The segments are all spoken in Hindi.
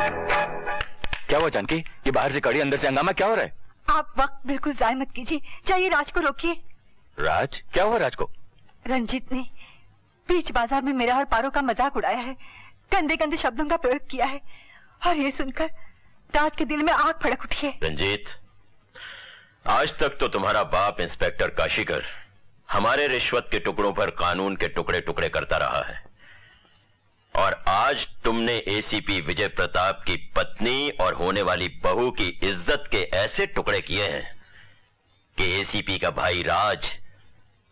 क्या हुआ जानकी? ये बाहर से कड़ी अंदर से हंगामा, क्या हो रहा है? आप वक्त बिल्कुल जाया मत कीजिए, जाइए राज को रोकिए। राज? क्या हुआ राज को? रंजीत ने बीच बाजार में मेरा और पारो का मजाक उड़ाया है, गंदे गंदे शब्दों का प्रयोग किया है, और ये सुनकर राज के दिल में आग भड़क उठी है। रंजीत, आज तक तो तुम्हारा बाप इंस्पेक्टर काशीकर हमारे रिश्वत के टुकड़ों पर कानून के टुकड़े टुकड़े करता रहा है, और आज तुमने एसीपी विजय प्रताप की पत्नी और होने वाली बहू की इज्जत के ऐसे टुकड़े किए हैं कि एसीपी का भाई राज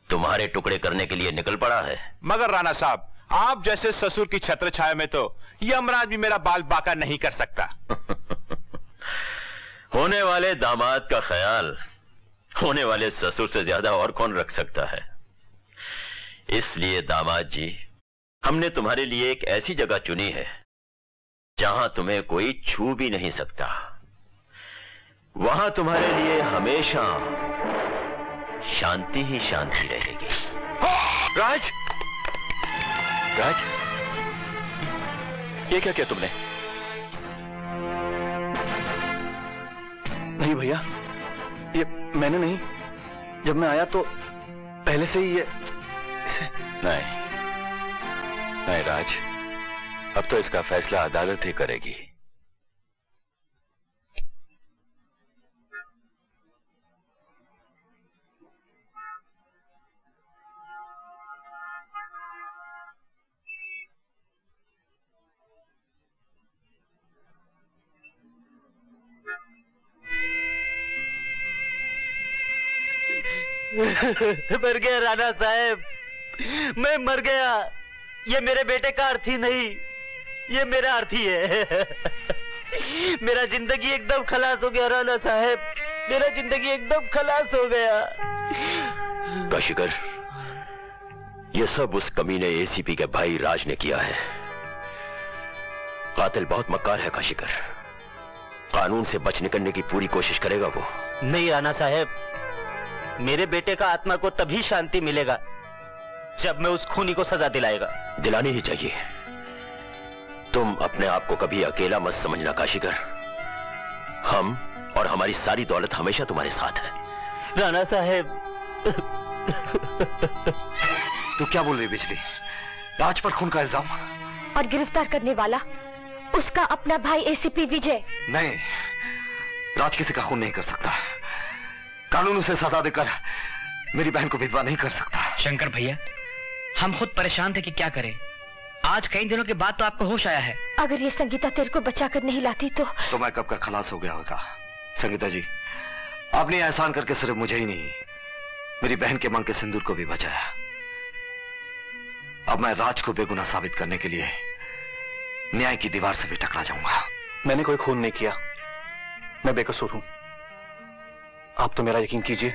तुम्हारे टुकड़े करने के लिए निकल पड़ा है। मगर राणा साहब, आप जैसे ससुर की छत्र छाया में तो यमराज भी मेरा बाल बाका नहीं कर सकता। होने वाले दामाद का ख्याल होने वाले ससुर से ज्यादा और कौन रख सकता है। इसलिए दामाद जी, हमने तुम्हारे लिए एक ऐसी जगह चुनी है जहां तुम्हें कोई छू भी नहीं सकता। वहां तुम्हारे लिए हमेशा शांति ही शांति रहेगी। राज! राज, ये क्या किया तुमने? नहीं भैया, ये मैंने नहीं। जब मैं आया तो पहले से ही ये इसे... नहीं नहीं राज, अब तो इसका फैसला अदालत ही करेगी। मर गया राणा साहब, मैं मर गया। ये मेरे बेटे का अर्थी नहीं, ये मेरा अर्थी है। मेरा जिंदगी एकदम खलास हो गया राणा साहब, मेरा जिंदगी एकदम खलास हो गया। काशीकर, ये सब उस कमीने एसीपी के भाई राज ने किया है। कातिल बहुत मक्कार है काशीकर, कानून से बच निकलने की पूरी कोशिश करेगा वो। नहीं राणा साहब, मेरे बेटे का आत्मा को तभी शांति मिलेगा जब मैं उस खूनी को सजा दिलाएगा। दिलानी ही चाहिए। तुम अपने आप को कभी अकेला मत समझना काशीकर, हम और हमारी सारी दौलत हमेशा तुम्हारे साथ है। राणा साहब। तू क्या बोल रही बिजली? राज पर खून का इल्जाम? और गिरफ्तार करने वाला उसका अपना भाई एसीपी विजय। नहीं, राज किसी का खून नहीं कर सकता। कानून उसे सजा देकर मेरी बहन को विधवा नहीं कर सकता। शंकर भैया, हम खुद परेशान थे कि क्या करें। आज कई दिनों के बाद तो आपको होश आया है। अगर ये संगीता तेरे को बचा कर नहीं लाती तो मैं कब का खलास हो गया होगा। संगीता जी, आपने एहसान करके सिर्फ मुझे ही नहीं, मेरी बहन के मांग के सिंदूर को भी बचाया। अब मैं राज को बेगुनाह साबित करने के लिए न्याय की दीवार से भी टकरा जाऊंगा। मैंने कोई खून नहीं किया, मैं बेकसूर हूं। आप तो मेरा यकीन कीजिए।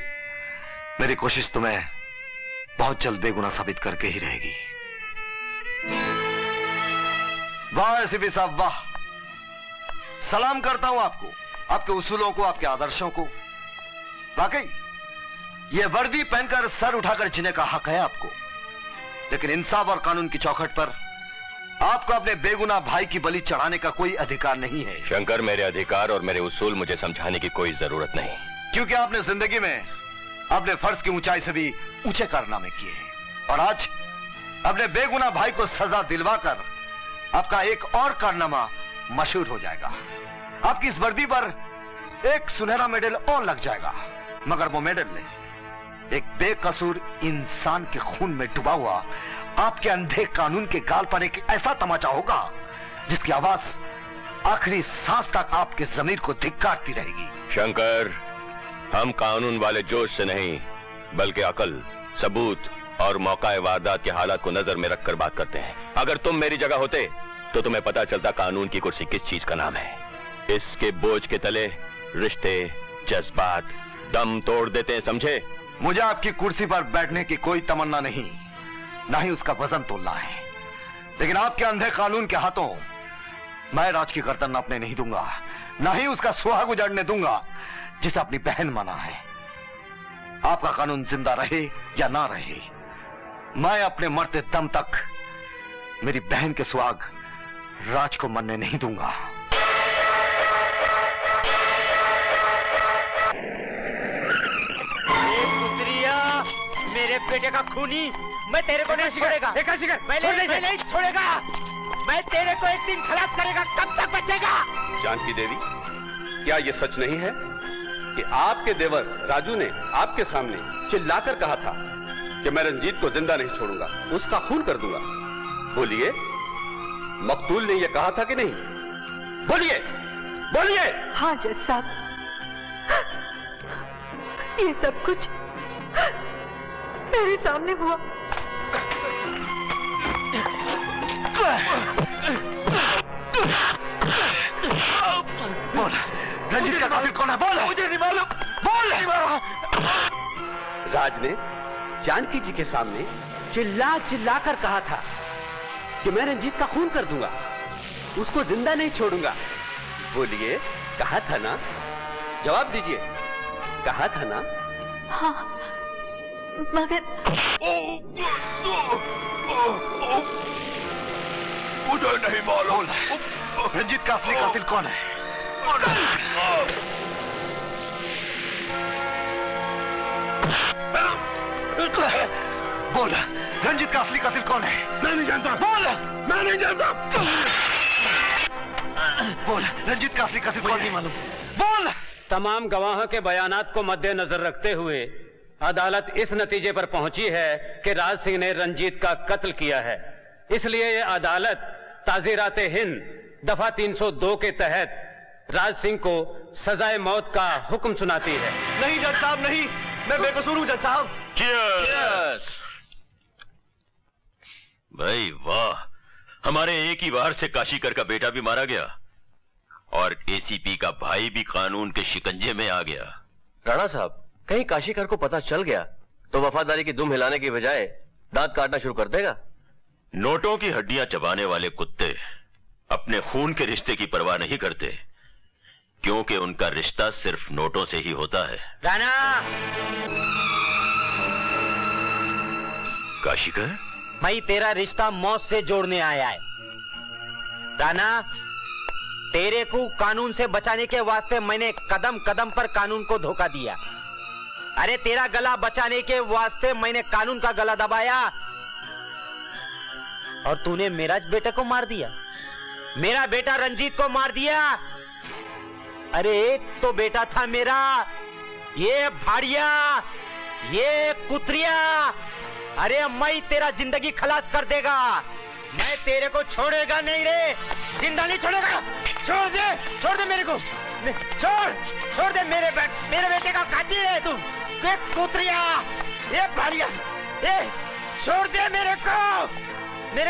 मेरी कोशिश तुम्हें बहुत जल्द बेगुनाह साबित करके ही रहेगी। वाह एसीपी साहब वाह, सलाम करता हूं आपको, आपके उसूलों को, आपके आदर्शों को। वाकई ये वर्दी पहनकर सर उठाकर जीने का हक है आपको, लेकिन इंसाफ और कानून की चौखट पर आपको अपने बेगुनाह भाई की बलि चढ़ाने का कोई अधिकार नहीं है। शंकर, मेरे अधिकार और मेरे उसूल मुझे समझाने की कोई जरूरत नहीं, क्योंकि आपने जिंदगी में अपने फर्ज की ऊंचाई से भी ऊंचे कारनामे किए हैं, और आज अपने बेगुनाह भाई को सजा दिलवाकर आपका एक और कारनामा मशहूर हो जाएगा। आपकी इस वर्दी पर एक सुनहरा मेडल और लग जाएगा, मगर वो मेडल एक बेकसूर इंसान के खून में डूबा हुआ आपके अंधे कानून के गाल पर एक ऐसा तमाचा होगा जिसकी आवाज आखिरी सांस तक आपके जमीर को धिक्कारती रहेगी। शंकर, हम कानून वाले जोश से नहीं बल्कि अकल, सबूत और मौका वारदात के हालात को नजर में रखकर बात करते हैं। अगर तुम मेरी जगह होते तो तुम्हें पता चलता कानून की कुर्सी किस चीज का नाम है। इसके बोझ के तले रिश्ते, जज्बात दम तोड़ देते हैं, समझे? मुझे आपकी कुर्सी पर बैठने की कोई तमन्ना नहीं, ना ही उसका वजन तोलना है, लेकिन आपके अंधे कानून के हाथों मैं राज की गर्दन नापने नहीं दूंगा, ना ही उसका सुहाग उजाड़ने दूंगा जिसे अपनी बहन माना है। आपका कानून जिंदा रहे या ना रहे, मैं अपने मरते दम तक मेरी बहन के सुहाग राज को मरने नहीं दूंगा। मेरे बेटे का खूनी, मैं तेरे को नहीं छोड़ेगा। मैं नहीं छोड़ेगा। मैं तेरे को एक दिन खलास करेगा। कब तक बचेगा? जानकी देवी, क्या ये सच नहीं है कि आपके देवर राजू ने आपके सामने चिल्लाकर कहा था कि मैं रंजीत को जिंदा नहीं छोड़ूंगा, उसका खून कर दूंगा? बोलिए, मकतूल ने यह कहा था कि नहीं? बोलिए बोलिए। हाँ जज साहब, ये सब कुछ मेरे सामने हुआ। बोल, रंजीत का कातिल कौन है? बोल। मुझे नहीं मालूम। बोल। नहीं मालूम। राज ने जानकी जी के सामने चिल्ला चिल्ला कर कहा था कि मैं रंजीत का खून कर दूंगा, उसको जिंदा नहीं छोड़ूंगा। बोलिए, कहा था ना? जवाब दीजिए, कहा था ना? हाँ, मगर मुझे नहीं मालूम। रंजीत का असली कातिल कौन है? बोल, रंजीत का असली कातिल कौन है? मैं नहीं जानता। बोल। मैं नहीं जानता। बोल, रंजीत का असली कातिल कौन? नहीं मालूम। बोल। तमाम गवाहों के बयानात को मद्देनजर रखते हुए अदालत इस नतीजे पर पहुंची है कि राज सिंह ने रंजीत का कत्ल किया है। इसलिए ये अदालत ताज़ीरात हिंद दफा 302 के तहत राज सिंह को सजाए मौत का हुक्म सुनाती है। नहीं जज साहब, नहीं, मैं बेकसूर हूं जज साहब। Cheers! भाई वाह, हमारे एक ही वार से काशीकर का बेटा भी मारा गया और एसीपी का भाई भी कानून के शिकंजे में आ गया। राणा साहब, कहीं काशीकर को पता चल गया तो वफादारी की दुम हिलाने की बजाय दांत काटना शुरू कर देगा। नोटों की हड्डियां चबाने वाले कुत्ते अपने खून के रिश्ते की परवाह नहीं करते, क्योंकि उनका रिश्ता सिर्फ नोटों से ही होता है। राणा! काशीकर, मैं तेरा रिश्ता मौत से जोड़ने आया है। राणा, तेरे को कानून से बचाने के वास्ते मैंने कदम कदम पर कानून को धोखा दिया। अरे तेरा गला बचाने के वास्ते मैंने कानून का गला दबाया और तूने मेरा बेटे को मार दिया। मेरा बेटा रंजीत को मार दिया। अरे तो बेटा था मेरा। ये भाड़िया, ये कुतरिया, अरे मैं तेरा जिंदगी खलास कर देगा। मैं तेरे को छोड़ेगा नहीं रे, जिंदा नहीं छोड़ेगा। छोड़ दे मेरे को, छोड़ दे। मेरे बेटे का कातिल है तू। ये कुतरिया, ये भाड़िया, ये छोड़ दे मेरे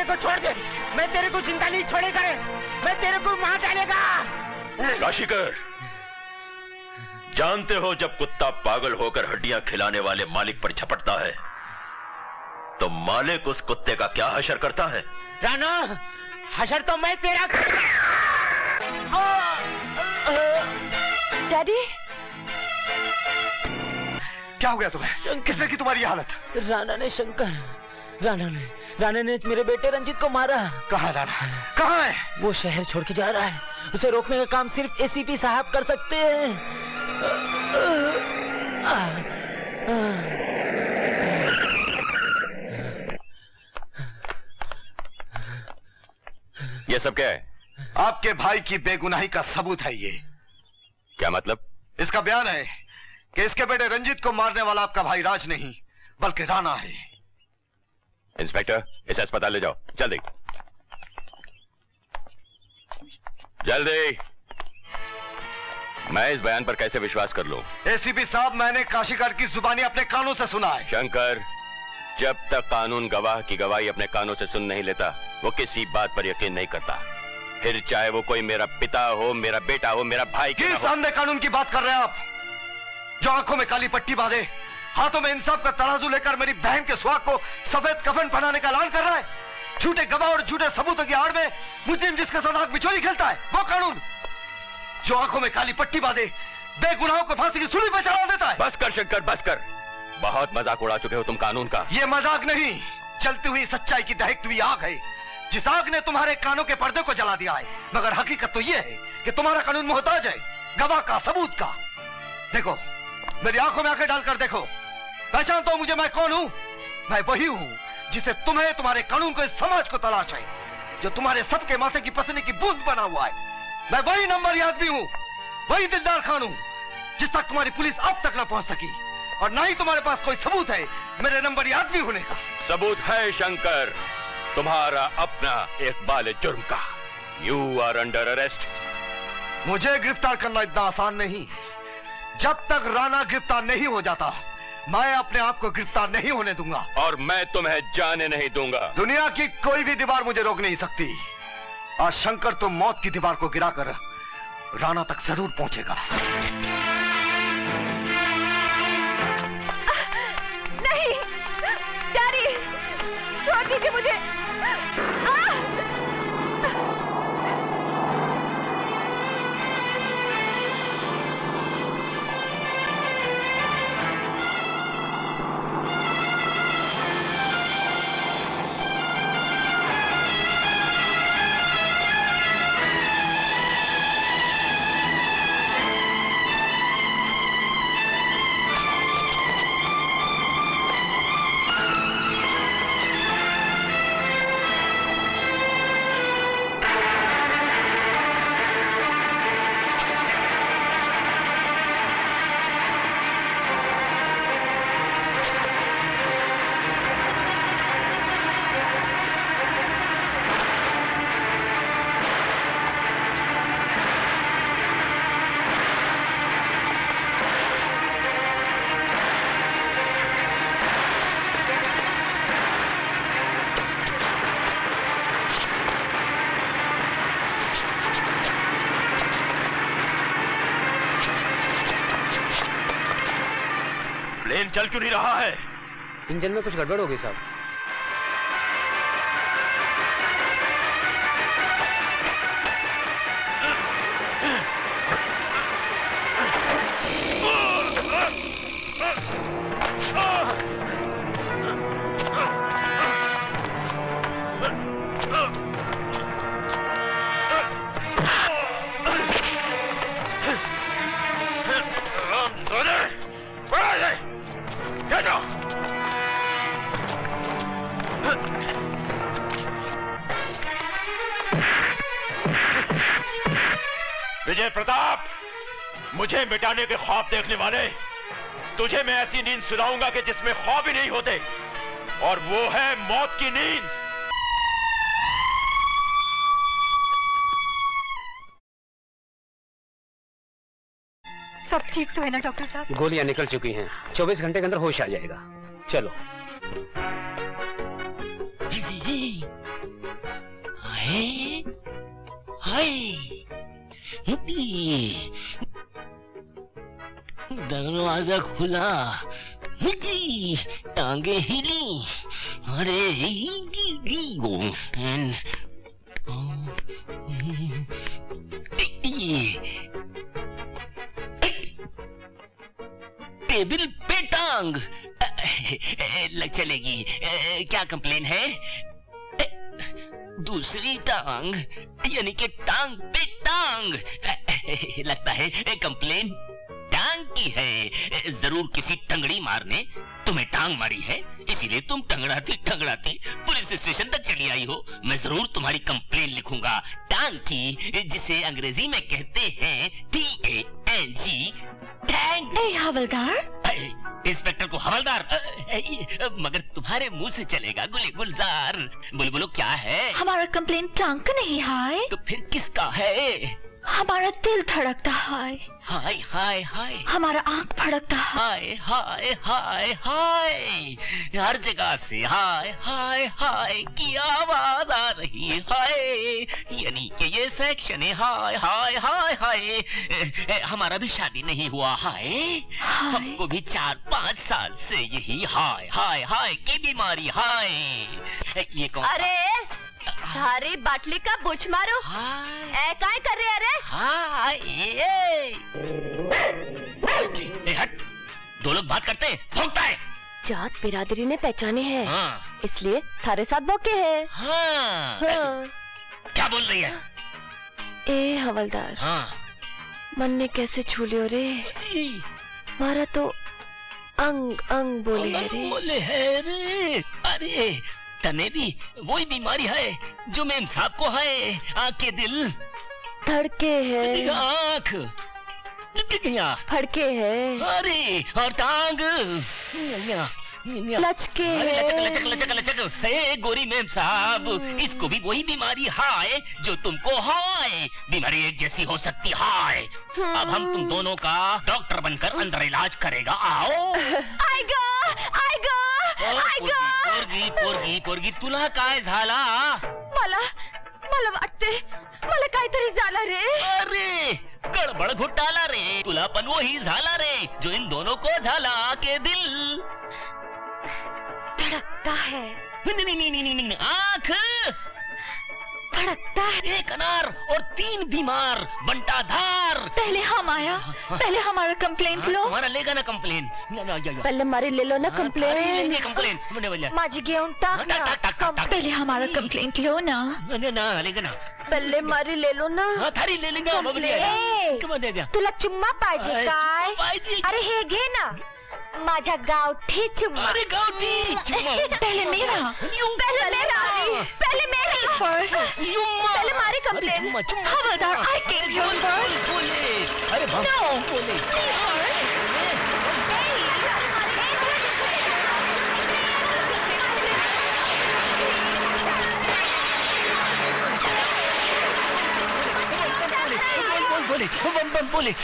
को छोड़ दे। मैं तेरे को जिंदा नहीं छोड़ेगा रे, मैं तेरे को मार डालेगा। काशीकर, जानते हो जब कुत्ता पागल होकर हड्डियां खिलाने वाले मालिक पर झपटता है तो मालिक उस कुत्ते का क्या हशर करता है? राणा, हशर तो मैं तेरा डैडी, क्या हो गया तुम्हें? किसने की तुम्हारी हालत? राणा ने मेरे बेटे रंजीत को मारा। कहाँ राणा? कहाँ है? वो शहर छोड़ के जा रहा है। उसे रोकने का काम सिर्फ एसीपी साहब कर सकते हैं। ये सब क्या है? आपके भाई की बेगुनाही का सबूत है ये। क्या मतलब? इसका बयान है कि इसके बेटे रंजीत को मारने वाला आपका भाई राज नहीं बल्कि राणा है। इंस्पेक्टर, इसे अस्पताल ले जाओ, जल्दी जल्दी। मैं इस बयान पर कैसे विश्वास कर लूं? एसीपी साहब, मैंने काशीकर की जुबानी अपने कानों से सुना है। शंकर, जब तक कानून गवाह की गवाही अपने कानों से सुन नहीं लेता वो किसी बात पर यकीन नहीं करता, फिर चाहे वो कोई मेरा पिता हो, मेरा बेटा हो, मेरा भाई। किस सामने कानून की बात कर रहे हैं आप, जो आंखों में काली पट्टी बांधे, हाथों में इंसाफ का तराजू लेकर मेरी बहन के सुहाग को सफेद कफन पहनाने का ऐलान कर रहा है? झूठे गवाह और झूठे सबूतों की आड़ में मुस्लिम जिसके साथ आंख बिछोली खेलता है, वो कानून जो आंखों में काली पट्टी बांधे बेगुनाहों को फांसी की सूली पर चढ़ा देता है। बस कर शंकर, बस कर। बहुत मजाक उड़ा चुके हो तुम कानून का। ये मजाक नहीं, चलती हुई सच्चाई की दहकती हुई आग है, जिस आग ने तुम्हारे कानों के पर्दे को जला दिया है। मगर हकीकत तो यह है कि तुम्हारा कानून मोहताज है गवाह का, सबूत का। देखो, मेरी आंखों में आंखें डालकर देखो, पहचानते हो मुझे मैं कौन हूं? मैं वही हूं जिसे तुम्हें, तुम्हारे कानून को, इस समाज को तलाश है, जो तुम्हारे सबके माथे की पसीने की बूंद बना हुआ है। मैं वही नंबरी आदमी हूं, वही दिलदार खान हूं, जिस तक तुम्हारी पुलिस अब तक ना पहुंच सकी, और ना ही तुम्हारे पास कोई सबूत है मेरे नंबरी आदमी होने का। सबूत है शंकर, तुम्हारा अपना इकबाल जुर्म का। You are under arrest. मुझे गिरफ्तार करना इतना आसान नहीं। जब तक राणा गिरफ्तार नहीं हो जाता, मैं अपने आप को गिरफ्तार नहीं होने दूंगा। और मैं तुम्हें जाने नहीं दूंगा। दुनिया की कोई भी दीवार मुझे रोक नहीं सकती। आज शंकर तो मौत की दीवार को गिराकर राणा तक जरूर पहुंचेगा। नहीं, डैडी, छोड़ दीजिए मुझे। प्लेन चल क्यों नहीं रहा है? इंजन में कुछ गड़बड़ हो गई साहब। विजय प्रताप, मुझे मिटाने के ख्वाब देखने वाले, तुझे मैं ऐसी नींद सुलाऊंगा कि जिसमें ख्वाब ही नहीं होते, और वो है मौत की नींद। सब ठीक तो है ना डॉक्टर साहब? गोलियां निकल चुकी हैं, 24 घंटे के अंदर होश आ जाएगा। चलो। दरवाजा खुला, टांगे हिली, अरे टेबल पे टांग लग चलेगी। क्या कंप्लेन है? दूसरी टांग, यानी कि टांग पे टांग। लगता है कंप्लेन टांग की है। जरूर किसी टंगड़ी मारने तुम्हें टांग मारी है, इसीलिए तुम टंगड़ाती पुलिस स्टेशन तक चली आई हो। मैं जरूर तुम्हारी कंप्लेन लिखूंगा टांग की, जिसे अंग्रेजी में कहते हैं TANG, टैंग। हवलदार, इंस्पेक्टर को हवलदार, मगर तुम्हारे मुंह से चलेगा गुलजार। बोलो क्या है? हमारा कंप्लेन टांग का नहीं है। तो फिर किसका है? हमारा दिल धड़कता है। हाय हाय हाय। हमारा आंख फड़कता है। हाय हाय हाय हाय। हर जगह से हाय हाय हाय की आवाज आ रही है, यानी कि ये सेक्शन है हाय हाय हाय हाय। हमारा भी शादी नहीं हुआ है, हमको भी 4-5 साल से यही हाय हाय हाय की बीमारी है। ये कौन? अरे थारी बाटली का बुच मारो। ए काय कर रहे? अरे हाय, हट, दो लोग बात करते हैं, भौंकता है। जात बिरादरी ने पहचाने हैं। हाँ। इसलिए थारे साथ भौंके हैं। हाँ। हाँ। क्या बोल रही है? ए हवलदार, हाँ। मन ने कैसे छू लियो रे। मारा तो अंग अंग बोले है रे। बोले है रे। अरे तने भी वही बीमारी है जो मेम साहब को है। आँख के दिल धड़के है, आँख फड़के है, अरे और टांग लचके है। लचक लचक लचक लचक। हे गोरी मेम साहब, इसको भी वही बीमारी है जो तुमको है। बीमारी एक जैसी हो सकती है। अब हम तुम दोनों का डॉक्टर बनकर अंदर इलाज करेगा। आओ। आएगा आएगा आएगा। पोरगी पोरगी पोरगी तुला काय झाला? मला वाटते मला काहीतरी झालं रे। अरे गडबड घोटाला रे। तुला पण वही झाला रे जो इन दोनों को झाला के दिल धड़कता है। नहीं, आँख धड़कता है। एक अनार और 3 बीमार बंटाधार। पहले हम आया, पहले हमारा कंप्लेंट लो। हमारा लेगा ना कंप्लेन। पहले मारी ले लो ना कंप्लेन। कंप्लेन माझी घेऊन टाक ना। पहले हमारा कंप्लेंट लो ना। ना लेगा ना। पहले मारी ले लो ना। हाँ थारी ले लेंगे। तुला चुम्मा पाहिजे काय? पाहिजे। अरे हे घे ना माझा गावठी चुम्मा। अरे गावठी चुम्मा। पहले मेरा। पहले मेरा। पहले मेरा। पहले मारी कंप्लेन। खबरदार, I came here first. अरे बोले। बोले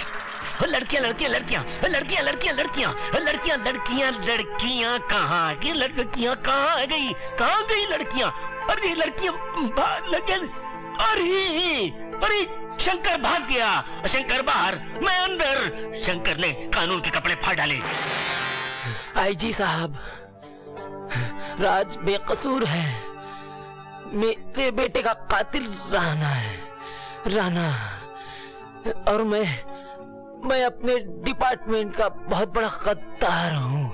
लड़कियां लड़कियां लड़कियां लड़कियां लड़कियां लड़कियां लड़कियां लड़कियां लड़कियां कहाँ की लड़कियां कहाँ गई लड़कियां? अरे लड़कियां लगन। अरे शंकर भाग गया। शंकर बाहर, मैं अंदर। शंकर ने कानून के कपड़े फाड़ डाले। आईजी साहब, राज बेकसूर है। मेरे बेटे का कातिल राना है। राना। और मैं अपने डिपार्टमेंट का बहुत बड़ा गद्दार हूँ।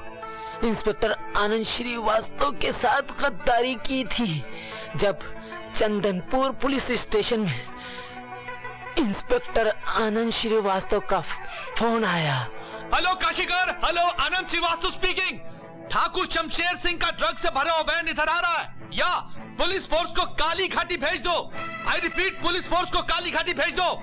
इंस्पेक्टर आनंद श्रीवास्तव के साथ गद्दारी की थी जब चंदनपुर पुलिस स्टेशन में इंस्पेक्टर आनंद श्रीवास्तव का फोन आया। हेलो काशीकर, हेलो आनंद श्रीवास्तव स्पीकिंग। ठाकुर शमशेर सिंह का ड्रग से भरा हुआ वैन इधर आ रहा है। या पुलिस फोर्स को काली घाटी भेज दो। आई रिपीट, पुलिस फोर्स को काली घाटी भेज दो।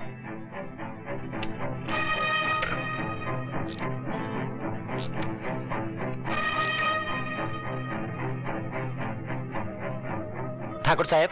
ठाकुर साहब,